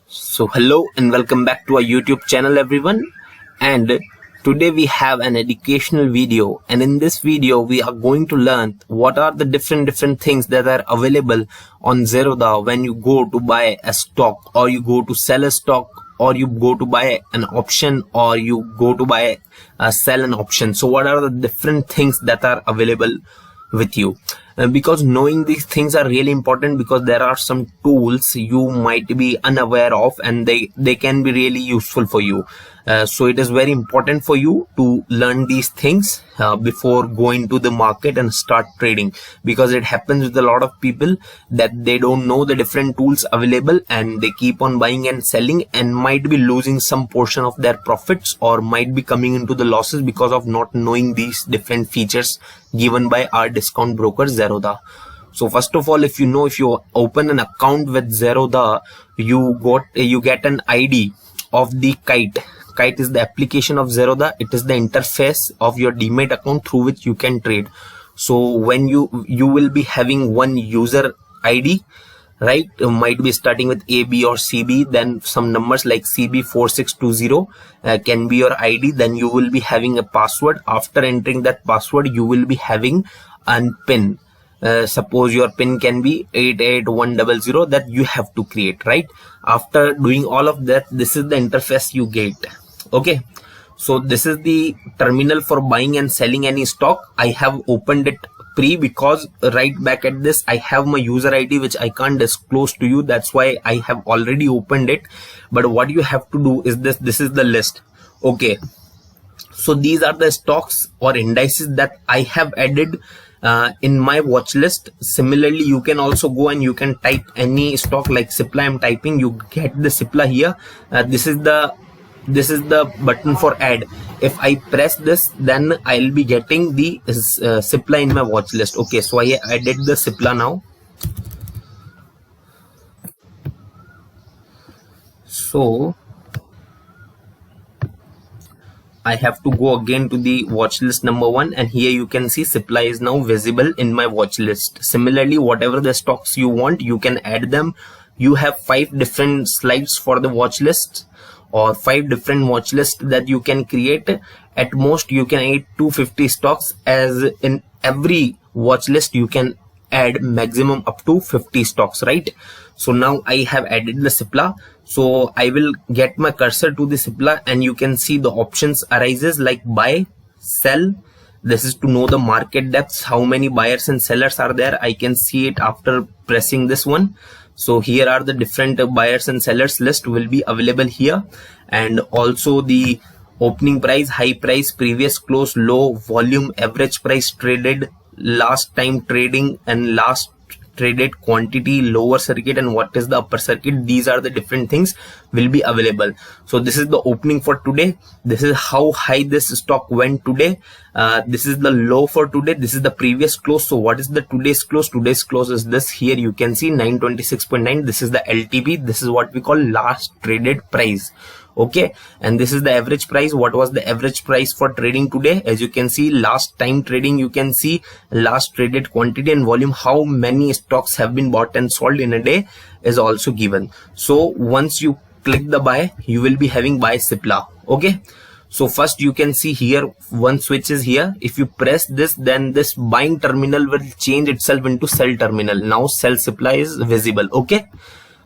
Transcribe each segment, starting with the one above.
So hello and welcome back to our YouTube channel everyone, and today we have an educational video, and in this video we are going to learn what are the different things that are available on Zerodha when you go to buy a stock, or you go to sell a stock, or you go to buy an option, or you go to buy sell an option. So what are the different things that are available with you? Because knowing these things are really important, because there are some tools you might be unaware of and they can be really useful for you. So it is very important for you to learn these things before going to the market and start trading, because it happens with a lot of people that they don't know the different tools available and they keep on buying and selling and might be losing some portion of their profits, or might be coming into the losses because of not knowing these different features given by our discount broker Zerodha. So first of all, if you open an account with Zerodha, you get an ID of the Kite. Kite is the application of Zerodha. It is the interface of your Demat account through which you can trade. So when you will be having one user ID, right? Might be starting with AB or CB, then some numbers like CB4620 can be your ID. Then you will be having a password. After entering that password, you will be having a PIN. Suppose your PIN can be 88100 that you have to create, right? After doing all of that, this is the interface you get. Okay, so this is the terminal for buying and selling any stock. I have opened it because right back at this I have my user ID which I can't disclose to you. That's why I have already opened it. But what you have to do is this is the list. Okay, so these are the stocks or indices that I have added in my watch list. Similarly, you can also go and you can type any stock like Cipla. I'm typing, you get the Cipla here. This is the button for add. If I press this, then I'll be getting the Cipla in my watch list. Okay, so I added the Cipla now. So I have to go again to the watch list number 1, and here you can see Cipla is now visible in my watch list. Similarly, whatever the stocks you want, you can add them. You have 5 different slides for the watch list, or 5 different watch lists that you can create. At most you can add 250 stocks, as in every watch list you can add maximum up to 50 stocks, right? So now I have added the Cipla. So I will get my cursor to the Cipla, and you can see the options arises like buy, sell. This is to know the market depths, how many buyers and sellers are there. I can see it after pressing this one. So here are the different buyers and sellers list will be available here, and also the opening price, high price, previous close, low, volume, average price traded, last time trading, and last traded quantity, lower circuit, and what is the upper circuit. These are the different things will be available. So this is the opening for today. This is how high this stock went today. This is the low for today. This is the previous close. So what is the today's close? Today's close is this. Here you can see 926.9. This is the LTP. This is what we call last traded price. Okay, and this is the average price. What was the average price for trading today? As you can see, last time trading, you can see last traded quantity and volume, how many stocks have been bought and sold in a day is also given. So once you click the buy, you will be having buy Cipla. Okay, so first you can see here one switch is here. If you press this, then this buying terminal will change itself into sell terminal. Now sell Cipla is visible. Okay,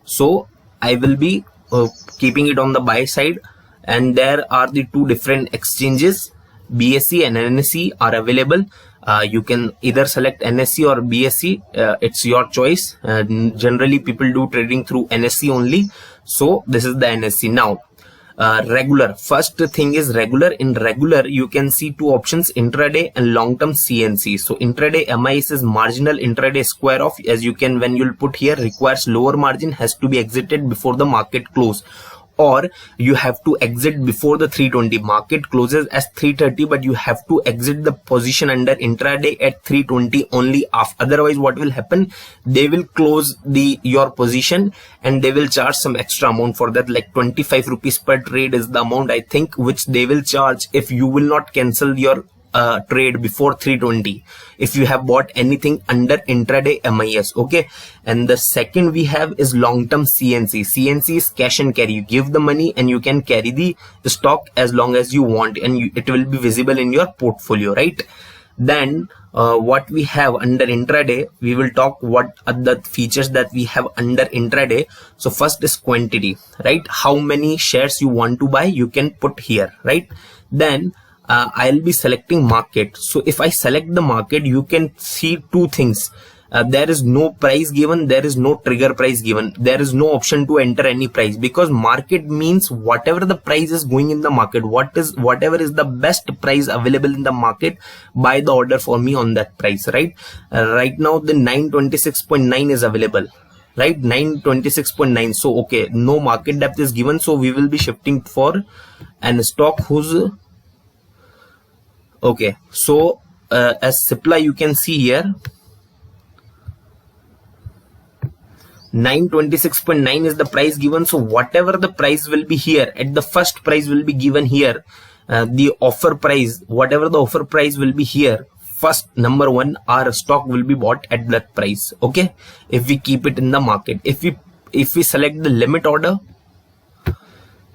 so I will be keeping it on the buy side, and there are the 2 different exchanges, BSE and NSE are available. You can either select NSE or BSE, it's your choice. Generally people do trading through NSE only, so this is the NSE. Now regular, first thing is regular. In regular you can see 2 options, intraday and long-term CNC. So intraday MIS is marginal intraday square off. As you can, when you'll put here, requires lower margin, has to be exited before the market close, or you have to exit before the 320. Market closes as 330, but you have to exit the position under intraday at 320 only. Otherwise what will happen, they will close your position and they will charge some extra amount for that, like 25 rupees per trade is the amount I think which they will charge if you will not cancel your trade before 320 if you have bought anything under intraday MIS. Okay, and the second we have is long-term CNC. CNC is cash and carry. You give the money and you can carry the stock as long as you want, and it will be visible in your portfolio, right? Then what we have under intraday, we will talk what are the features that we have under intraday. So first is quantity, right? How many shares you want to buy, you can put here, right? Then I'll be selecting market. So if I select the market, you can see two things. There is no price given, there is no trigger price given, there is no option to enter any price, because market means whatever the price is going in the market, whatever is the best price available in the market, buy the order for me on that price, right? Right now the 926.9 is available, right? 926.9. so okay, no market depth is given, so we will be shifting for an stock whose okay. So as Cipla, you can see here 926.9 is the price given. So whatever the price will be here, at the first price will be given here, the offer price, whatever the offer price will be here, first number one, our stock will be bought at that price. Okay, if we keep it in the market, if we select the limit order,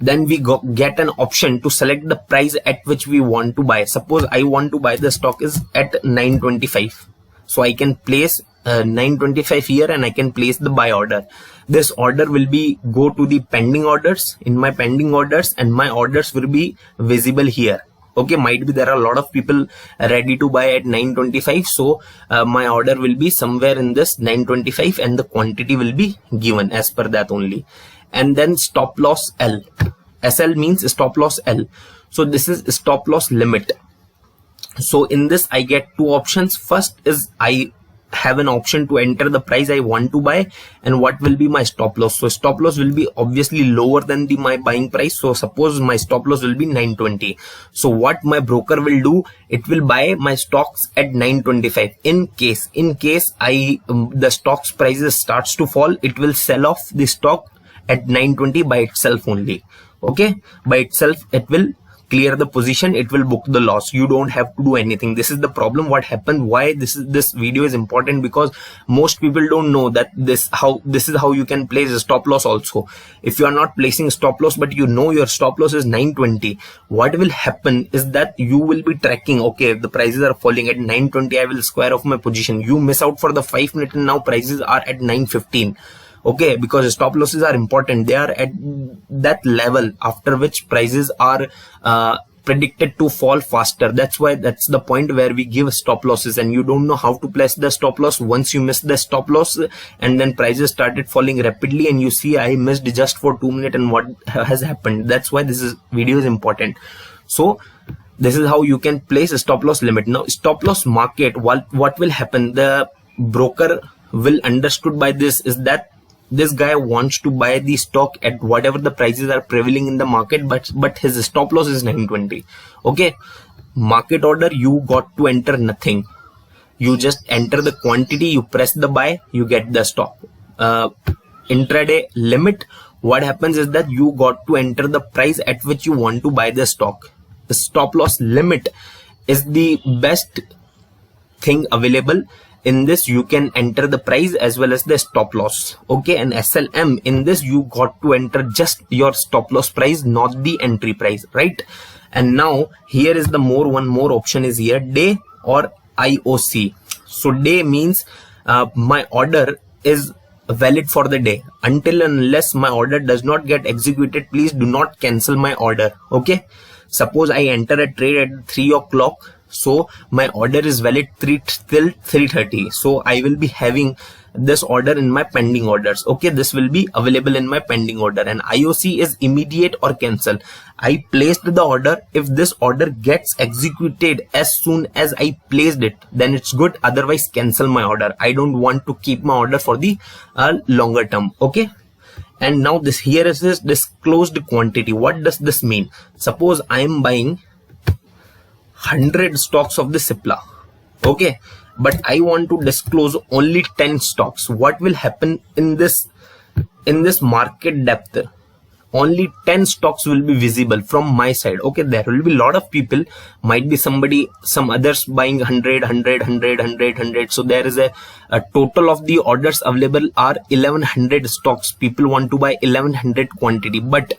then we get an option to select the price at which we want to buy. Suppose I want to buy the stock is at 925, so I can place 925 here and I can place the buy order. This order will be go to the pending orders, in my pending orders, and my orders will be visible here. Okay, might be there are a lot of people ready to buy at 925, so my order will be somewhere in this 925 and the quantity will be given as per that only. And then stop loss L. SL means stop loss L. So this is stop loss limit. So in this I get two options. First is I have an option to enter the price I want to buy and what will be my stop loss. So stop loss will be obviously lower than my buying price. So suppose my stop loss will be 920. So what my broker will do, it will buy my stocks at 925. In case the stock's prices starts to fall, it will sell off the stock at 920 by itself only. Okay, by itself it will clear the position, it will book the loss. You don't have to do anything. This is the problem what happened, why this video is important, because most people don't know that this is how you can place a stop loss also. If you are not placing stop loss but you know your stop loss is 920, what will happen is that you will be tracking, okay, if the prices are falling at 920, I will square off my position. You miss out for the 5 minutes and now prices are at 915. Okay, because stop losses are important. They are at that level after which prices are predicted to fall faster. That's the point where we give stop losses, and you don't know how to place the stop loss. Once you miss the stop loss and then prices started falling rapidly and you see I missed just for 2 minutes and what has happened. That's why this video is important. So this is how you can place a stop loss limit. Now stop loss market, what will happen, the broker will understood by this is that this guy wants to buy the stock at whatever the prices are prevailing in the market, but his stop loss is 920. Okay, market order, you got to enter nothing. You just enter the quantity, you press the buy, you get the stock. Intraday limit, what happens is that you got to enter the price at which you want to buy the stock. The stop loss limit is the best thing available. In this you can enter the price as well as the stop loss. Okay, and SLM, in this you got to enter just your stop loss price, not the entry price, right? And now here is the one more option is here, day or IOC. So day means my order is valid for the day. Until and unless my order does not get executed, please do not cancel my order. Okay, suppose I enter a trade at 3 o'clock. So my order is valid till 3:30. So I will be having this order in my pending orders. Okay, this will be available in my pending order. And IOC is immediate or cancel. I placed the order. If this order gets executed as soon as I placed it, then it's good. Otherwise, cancel my order. I don't want to keep my order for the longer term. Okay. And now here is this disclosed quantity. What does this mean? Suppose I am buying 100 stocks of the Cipla. Okay, but I want to disclose only 10 stocks. What will happen in this market depth? only 10 stocks will be visible from my side. Okay, there will be a lot of people, might be some others buying 100. So there is a total of the orders available are 1100 stocks. People want to buy 1100 quantity, but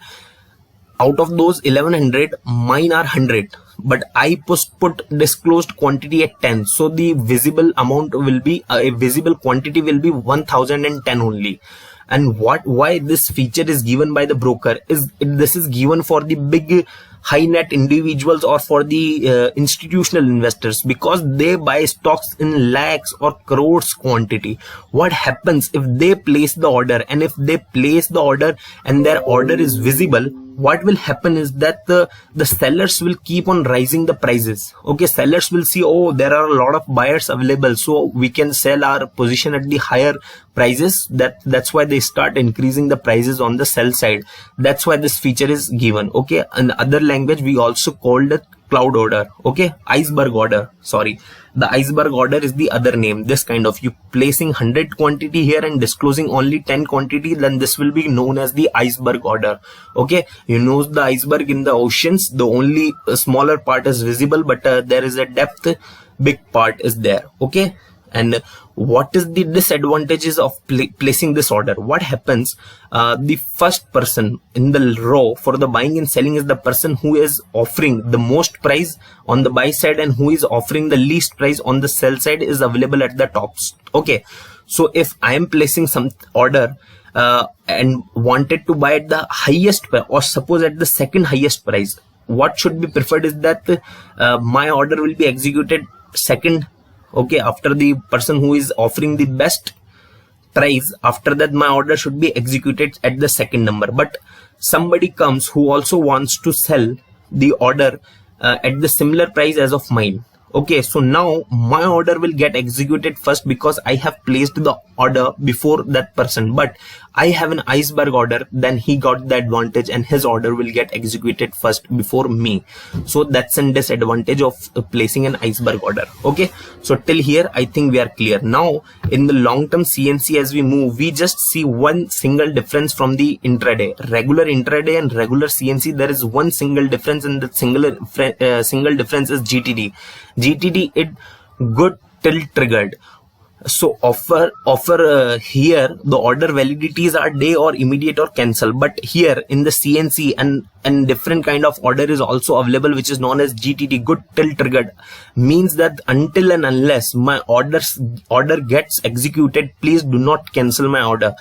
out of those 1100, mine are 100, but I put disclosed quantity at 10. So the visible amount will be a visible quantity will be 1010 only. And why this feature is given by the broker is this is given for the big high net individuals or for the institutional investors, because they buy stocks in lakhs or crores quantity. What happens if they place the order, and if they place the order and their order is visible, what will happen is that the sellers will keep on rising the prices. Okay, sellers will see, oh, there are a lot of buyers available, so we can sell our position at the higher prices. That's why they start increasing the prices on the sell side. That's why this feature is given. Okay, in other language we also called it cloud order. Okay, iceberg order, sorry, the iceberg order is the other name. This kind of, you placing 100 quantity here and disclosing only 10 quantity, then this will be known as the iceberg order. Okay, you know the iceberg in the oceans, the only smaller part is visible, but there is a depth, big part is there. Okay, and what is the disadvantages of placing this order? What happens, the first person in the row for the buying and selling is the person who is offering the most price on the buy side and who is offering the least price on the sell side is available at the tops. Okay, so if I am placing some order and wanted to buy at the highest price, or suppose at the second highest price, what should be preferred is that my order will be executed second. Okay, after the person who is offering the best price, after that my order should be executed at the second number. But somebody comes who also wants to sell the order at the similar price as of mine. Okay, so now my order will get executed first because I have placed the order before that person, but I have an iceberg order, then he got the advantage and his order will get executed first before me. So that's a disadvantage of placing an iceberg order. Okay, so till here I think we are clear. Now in the long term CNC, as we move, we just see one single difference from the intraday. Regular intraday and regular CNC, there is one single difference, and the single difference is GTD. GTD, it good till triggered. So offer here the order validities are day or immediate or cancel, but here in the CNC and different kind of order is also available, which is known as GTD, good till triggered, means that until and unless my order gets executed, please do not cancel my order.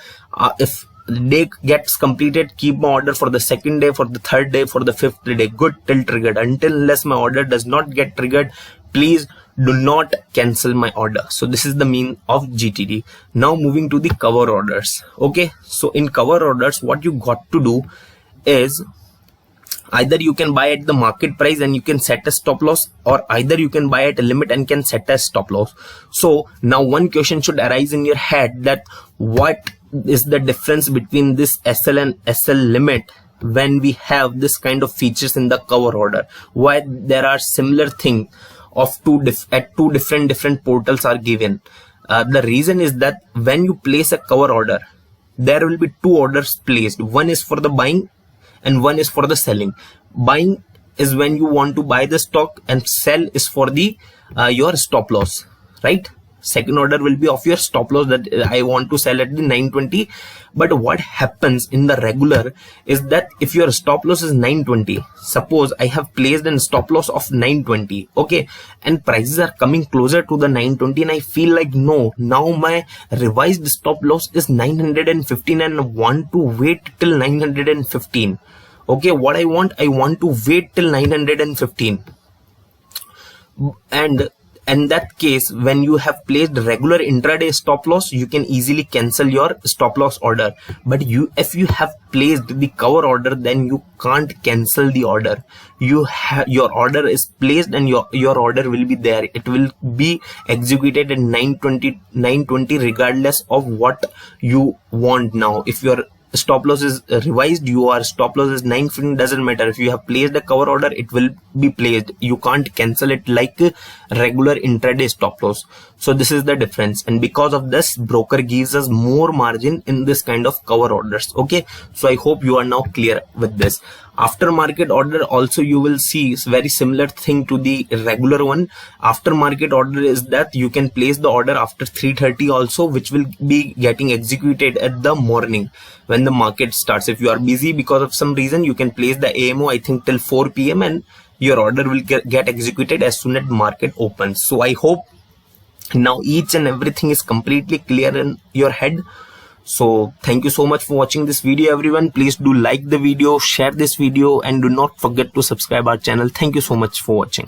If the day gets completed, keep my order for the second day, for the third day, for the fifth day, good till triggered. Until unless my order does not get triggered, please do not cancel my order. So this is the mean of GTD. Now moving to the cover orders. Okay, so in cover orders, what you got to do is either you can buy at the market price and you can set a stop loss, or either you can buy at a limit and can set a stop loss. So now one question should arise in your head, that what is the difference between this SL and SL limit when we have this kind of features in the cover order? Why there are similar thing of two different portals are given? The reason is that when you place a cover order, there will be two orders placed. One is for the buying and one is for the selling. Buying is when you want to buy the stock, and sell is for the your stop loss, right? Second order will be of your stop loss, that I want to sell at the 920. But what happens in the regular is that if your stop loss is 920, suppose I have placed a stop loss of 920, okay, and prices are coming closer to the 920, and I feel like, no, now my revised stop loss is 915 and I want to wait till 915. Okay, what I want to wait till 915. And in that case, when you have placed regular intraday stop loss, you can easily cancel your stop loss order. But if you have placed the cover order, then you can't cancel the order. Your order is placed and your order will be there. It will be executed at 920 regardless of what you want. Now if your stop loss is revised, your stop loss is 915, doesn't matter. If you have placed a cover order, it will be placed. You can't cancel it like regular intraday stop loss. So this is the difference, and because of this, broker gives us more margin in this kind of cover orders. Okay, so I hope you are now clear with this. After market order also you will see very similar thing to the regular one. After market order is that you can place the order after 3:30 also, which will be getting executed at the morning when the market starts. If you are busy because of some reason, you can place the AMO I think till 4 p.m. and your order will get executed as soon as market opens. So I hope now each and everything is completely clear in your head. So thank you so much for watching this video, everyone. Please do like the video, share this video, and do not forget to subscribe our channel. Thank you so much for watching.